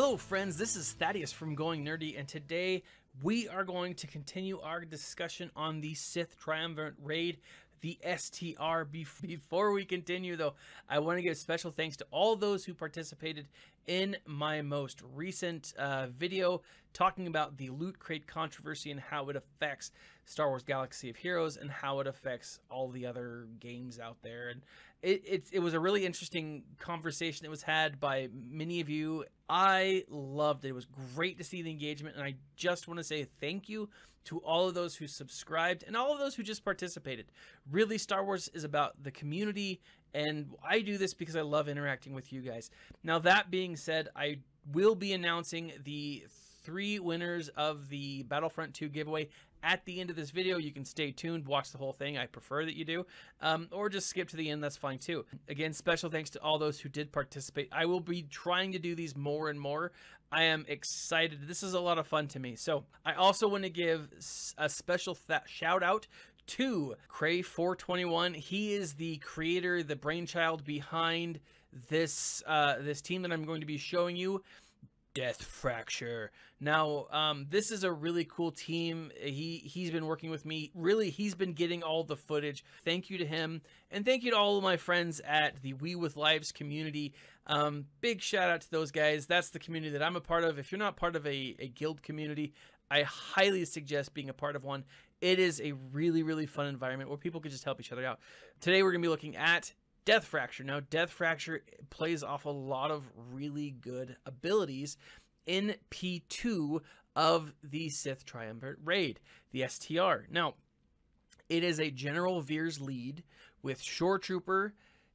Hello friends, this is Thaddeus from Going Nerdy, and today we are going to continue our discussion on the Sith Triumverate raid, the STR. Before we continue though, I want to give special thanks to all those who participated in my most recent video talking about the Loot Crate controversy and how it affects Star Wars Galaxy of Heroes and how it affects all the other games out there. And it was a really interesting conversation that was had by many of you. I loved it. It was great to see the engagement, and I just want to say thank you to all of those who subscribed and all of those who just participated. Really, Star Wars is about the community, and I do this because I love interacting with you guys. Now, that being said, I will be announcing the 3 winners of the Battlefront 2 giveaway at the end of this video. You can stay tuned, watch the whole thing. I prefer that you do, or just skip to the end. That's fine too. Again, special thanks to all those who did participate. I will be trying to do these more and more. I am excited. This is a lot of fun to me. So I also want to give a special shout out to Cray421. He is the creator, the brainchild behind this this team that I'm going to be showing you, Death Fracture. Now, this is a really cool team. He's been working with me. Really, he's been getting all the footage. Thank you to him, and thank you to all of my friends at the We With Lives community. Big shout out to those guys. That's the community that I'm a part of. If you're not part of a guild community, I highly suggest being a part of one. It is a really, really fun environment where people can just help each other out. Today, we're going to be looking at Death Fracture. Now, Death Fracture plays off a lot of really good abilities in P2 of the Sith Triumvirate raid, the STR. Now, it is a General Veers lead with Shore Trooper,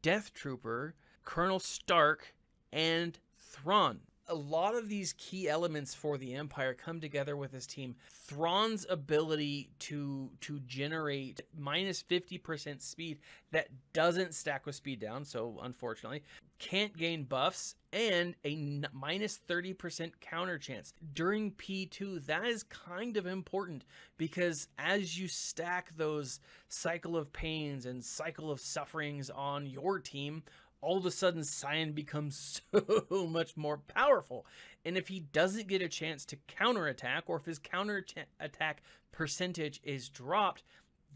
Death Trooper, Colonel Stark, and Thrawn. A lot of these key elements for the Empire come together with this team. Thrawn's ability to generate minus 50% speed that doesn't stack with speed down, so unfortunately, can't gain buffs, and a minus 30% counter chance. During P2, that is kind of important because as you stack those cycle of pains and cycle of sufferings on your team, all of a sudden Cyan becomes so much more powerful. And if he doesn't get a chance to counterattack, or if his counterattack percentage is dropped,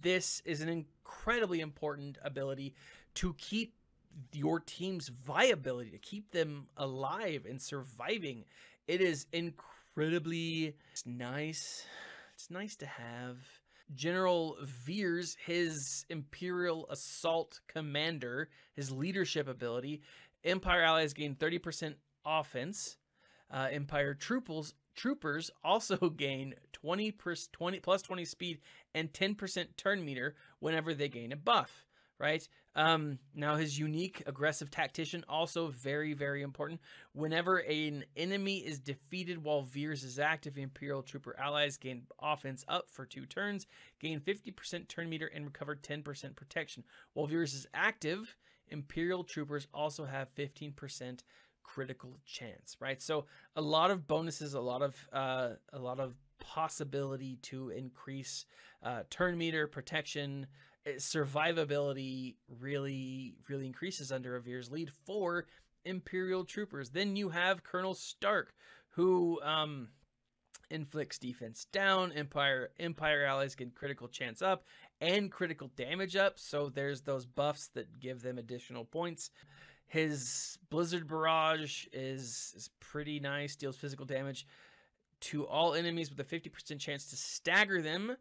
this is an incredibly important ability to keep your team's viability, to keep them alive and surviving. It is incredibly nice. It's nice to have. General Veers, his Imperial Assault Commander, his leadership ability, Empire allies gain 30% offense. Empire troopers also gain 20 plus 20 speed and 10% turn meter whenever they gain a buff. Right? Now his unique aggressive tactician, also very, very important. Whenever an enemy is defeated while Veers is active, Imperial Trooper allies gain offense up for 2 turns, gain 50% turn meter, and recover 10% protection. While Veers is active, Imperial Troopers also have 15% critical chance. Right? So a lot of bonuses, a lot of possibility to increase turn meter, protection. Survivability really increases under a Veers lead for Imperial Troopers. Then you have Colonel Stark, who inflicts defense down. Empire allies get critical chance up and critical damage up, so there's those buffs that give them additional points. His Blizzard Barrage is pretty nice, deals physical damage to all enemies with a 50% chance to stagger them.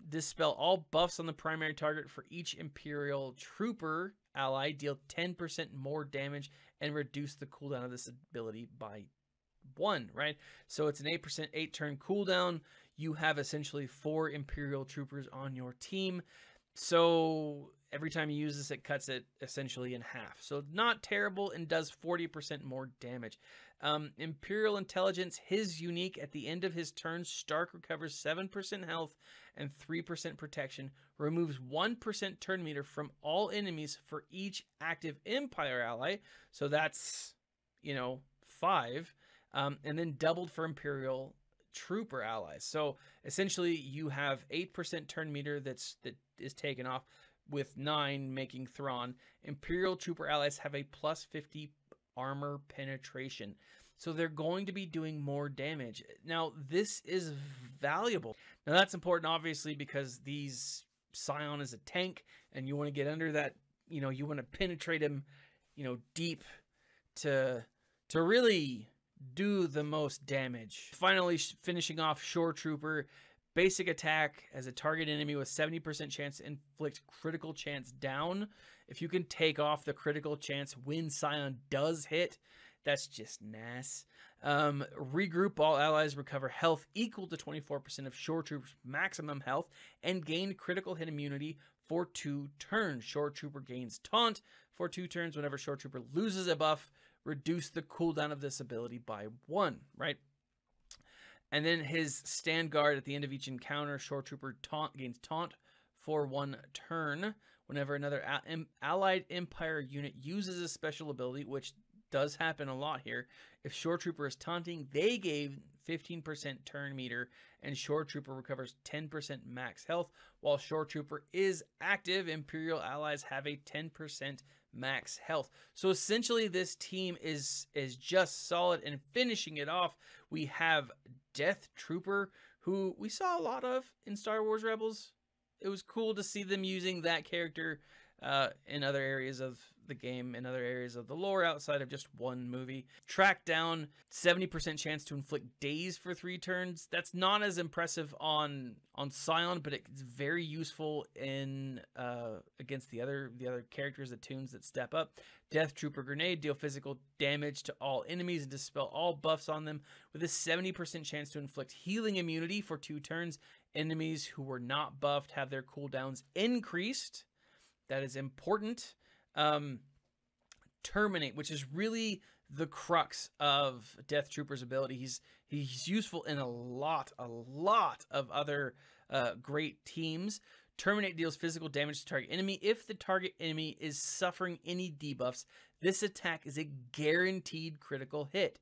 Dispel all buffs on the primary target for each Imperial Trooper ally. Deal 10% more damage and reduce the cooldown of this ability by 1, right? So it's an 8% 8-turn cooldown. You have essentially 4 Imperial Troopers on your team. So every time you use this, it cuts it essentially in half. So not terrible, and does 40% more damage. Imperial Intelligence, his unique, at the end of his turn, Stark recovers 7% health and 3% protection, removes 1% turn meter from all enemies for each active Empire ally. So that's, 5. And then doubled for Imperial Trooper allies. So essentially you have 8% turn meter that is taken off, with 9 making Thrawn. Imperial Trooper allies have a plus 50 armor penetration. So they're going to be doing more damage. Now, this is valuable. Now, that's important, obviously, because Scion is a tank, and you want to get under that, you know, you want to penetrate him, you know, deep to really do the most damage. Finally, finishing off Shore Trooper. Basic attack as a target enemy with 70% chance to inflict critical chance down. If you can take off the critical chance when Scion does hit, that's just nice. Regroup, all allies recover health equal to 24% of Shore Trooper's maximum health and gain critical hit immunity for 2 turns. Shore Trooper gains taunt for 2 turns. Whenever Shore Trooper loses a buff, reduce the cooldown of this ability by 1, right? And then his stand guard at the end of each encounter, Shore Trooper gains taunt for 1 turn. Whenever another allied Empire unit uses a special ability, which does happen a lot here, if Shore Trooper is taunting, they gain 15% turn meter, and Shore Trooper recovers 10% max health. While Shore Trooper is active, Imperial allies have a 10% max health. So essentially, this team is just solid. And finishing it off, we have Death Trooper, who we saw a lot of in Star Wars Rebels. It was cool to see them using that character in other areas of the game, in other areas of the lore outside of just one movie. Track down, 70% chance to inflict daze for 3 turns. That's not as impressive on Scion, but it's very useful in against the other characters, the toons that step up. Death Trooper Grenade, deal physical damage to all enemies and dispel all buffs on them with a 70% chance to inflict healing immunity for 2 turns. Enemies who were not buffed have their cooldowns increased. That is important. Terminate, which is really the crux of Death Trooper's ability. He's useful in a lot of other great teams. Terminate deals physical damage to target enemy. If the target enemy is suffering any debuffs, this attack is a guaranteed critical hit.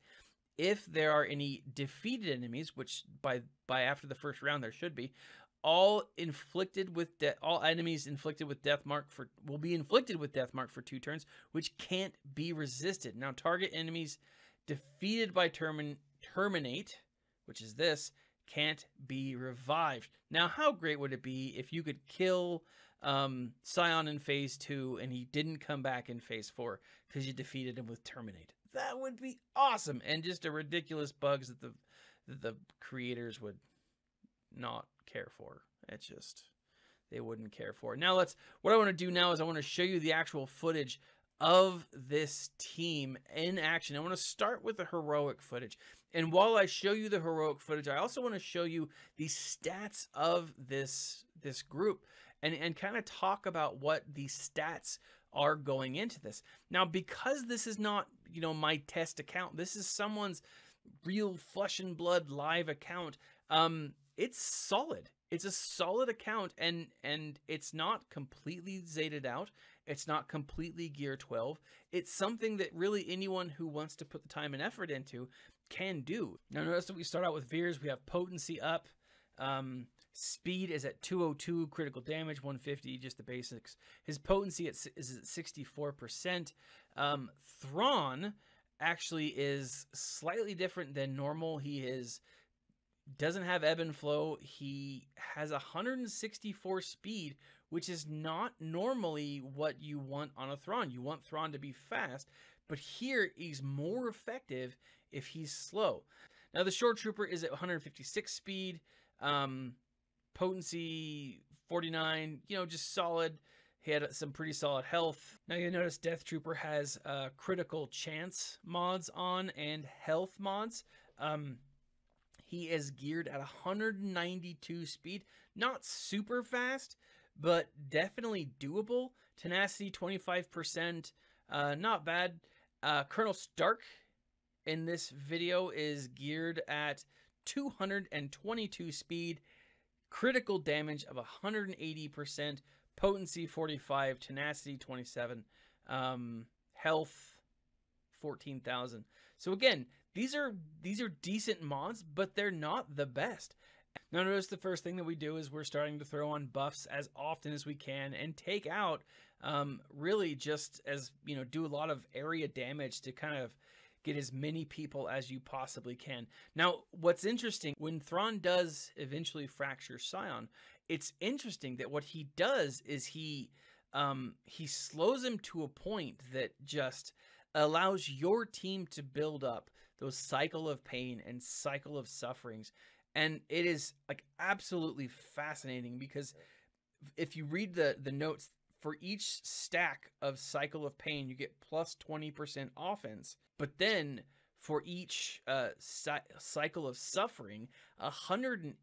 If there are any defeated enemies, which by after the first round there should be, all enemies inflicted with death mark will be inflicted with death mark for 2 turns, which can't be resisted. Now, target enemies defeated by terminate, which is this, can't be revived. Now, how great would it be if you could kill Scion in phase 2 and he didn't come back in phase 4 because you defeated him with terminate? That would be awesome, and just a ridiculous bugs that the creators would not care for. It's just, they wouldn't care for. Now what I want to do now is I want to show you the actual footage of this team in action. I want to start with the heroic footage. And while I show you the heroic footage, I also want to show you the stats of this group and kind of talk about what the stats are going into this. Now, because this is not, you know, my test account, this is someone's real flesh and blood live account. It's solid. It's a solid account, and it's not completely Zetaed out. It's not completely Gear 12. It's something that really anyone who wants to put the time and effort into can do. Now, notice that we start out with Veers. We have potency up. Speed is at 202, critical damage 150, just the basics. His potency is at 64%. Thrawn actually is slightly different than normal. He doesn't have ebb and flow. He has 164 speed, which is not normally what you want on a Thrawn. You want Thrawn to be fast, but here he's more effective if he's slow. Now the Shore Trooper is at 156 speed, potency 49, you know, just solid. He had some pretty solid health. Now you notice Death Trooper has critical chance mods on and health mods. He is geared at 192 speed. Not super fast, but definitely doable. Tenacity 25%, not bad. Colonel Stark in this video is geared at 222 speed, critical damage of 180%, potency 45, tenacity 27, health 14,000. So again, these are decent mods, but they're not the best. Now notice the first thing that we do is we're starting to throw on buffs as often as we can and take out really just as, you know, do a lot of area damage to kind of get as many people as you possibly can. Now, what's interesting, when Thrawn does eventually fracture Scion, it's interesting that what he does is he slows him to a point that just allows your team to build up those cycle of pain and cycle of sufferings. And it is like absolutely fascinating, because if you read the notes, for each stack of cycle of pain, you get plus 20% offense. But then for each cycle of suffering, 150%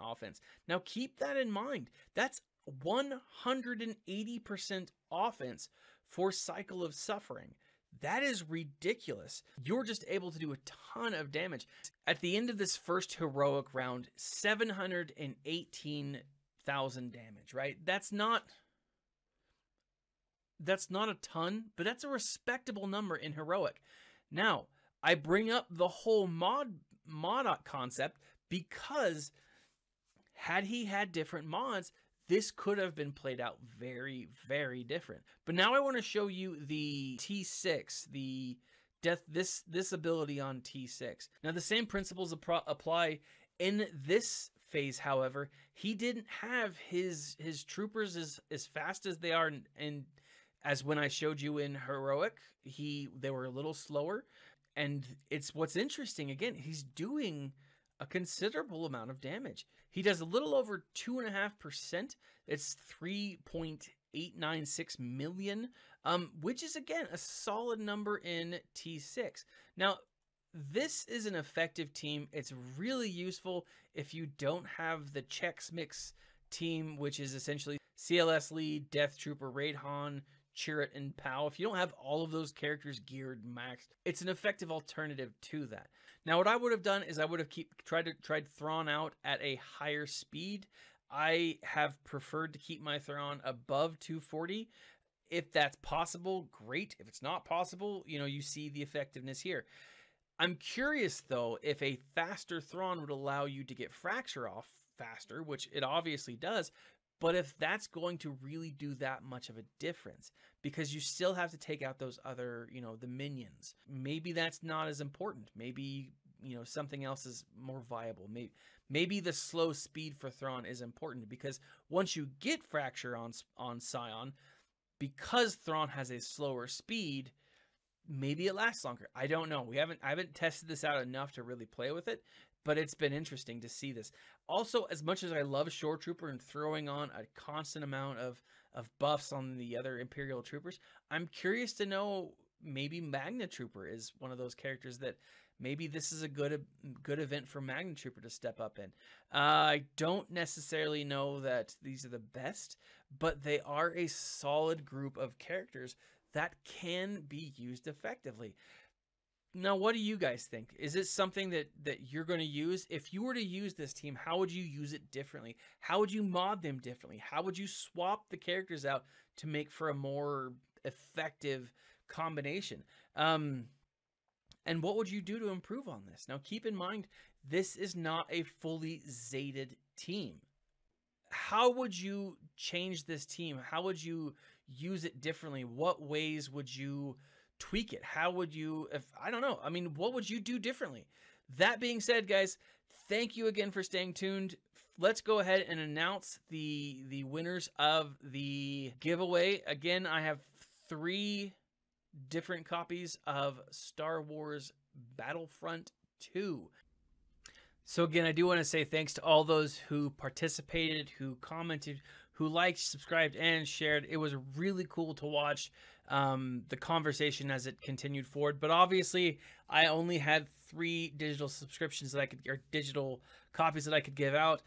offense. Now keep that in mind. That's 180% offense for cycle of suffering. That is ridiculous. You're just able to do a ton of damage. At the end of this first heroic round, 718,000 damage, right? That's not a ton, but that's a respectable number in heroic. Now, I bring up the whole mod concept because had he had different mods, this could have been played out very, very different. But now I want to show you the T6, the death, this ability on T6. Now the same principles apply in this phase. However, he didn't have his troopers as fast as they are and as when I showed you in heroic. They were a little slower, and it's what's interesting. Again, he's doing a considerable amount of damage. He does a little over 2.5%. It's 3.896 million, which is again a solid number in T6. Now, this is an effective team. It's really useful if you don't have the Chex mix team, which is essentially CLS lead, Death Trooper, Raid Han, Chirrut, and Pow. If you don't have all of those characters geared maxed, it's an effective alternative to that. Now, what I would have done is I would have tried Thrawn out at a higher speed. I have preferred to keep my Thrawn above 240. If that's possible, great. If it's not possible, you know, you see the effectiveness here. I'm curious, though, if a faster Thrawn would allow you to get Fracture off faster, which it obviously does, but if that's going to really do that much of a difference, because you still have to take out those other, you know, the minions. Maybe that's not as important. Maybe, you know, something else is more viable. Maybe the slow speed for Thrawn is important, because once you get Fracture on Scion, because Thrawn has a slower speed, maybe it lasts longer. I don't know. I haven't tested this out enough to really play with it, but it's been interesting to see this. Also, as much as I love Shore Trooper and throwing on a constant amount of buffs on the other Imperial Troopers, I'm curious to know, maybe Magna Trooper is one of those characters that maybe this is a good event for Magna Trooper to step up in. I don't necessarily know that these are the best, but they are a solid group of characters that can be used effectively. Now, what do you guys think? Is it something that you're going to use? If you were to use this team, how would you use it differently? How would you mod them differently? How would you swap the characters out to make for a more effective combination? And what would you do to improve on this? Now, keep in mind, this is not a fully Zated team. How would you change this team? How would you use it differently? What ways would you tweak it? How would you, I don't know. I mean, what would you do differently? That being said, guys, thank you again for staying tuned. Let's go ahead and announce the winners of the giveaway. Again, I have 3 different copies of Star Wars Battlefront 2. So again, I do want to say thanks to all those who participated, who commented, who liked, subscribed, and shared. It was really cool to watch the conversation as it continued forward. But obviously, I only had 3 digital subscriptions that I could, or digital copies that I could give out.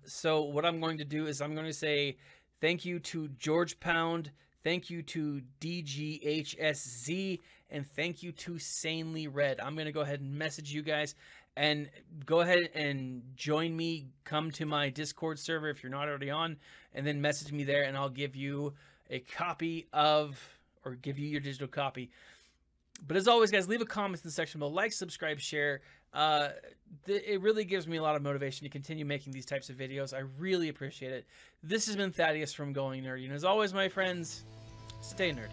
So what I'm going to do is I'm going to say thank you to George Pound, thank you to DGHSZ, and thank you to Sanely Red. I'm going to go ahead and message you guys. And go ahead and join me. Come to my Discord server if you're not already on, and then message me there, and I'll give you a copy of, or give you your digital copy. But as always, guys, leave a comment in the section below. Like, subscribe, share. It really gives me a lot of motivation to continue making these types of videos. I really appreciate it. This has been Thaddeus from Going Nerdy. And as always, my friends, stay nerdy.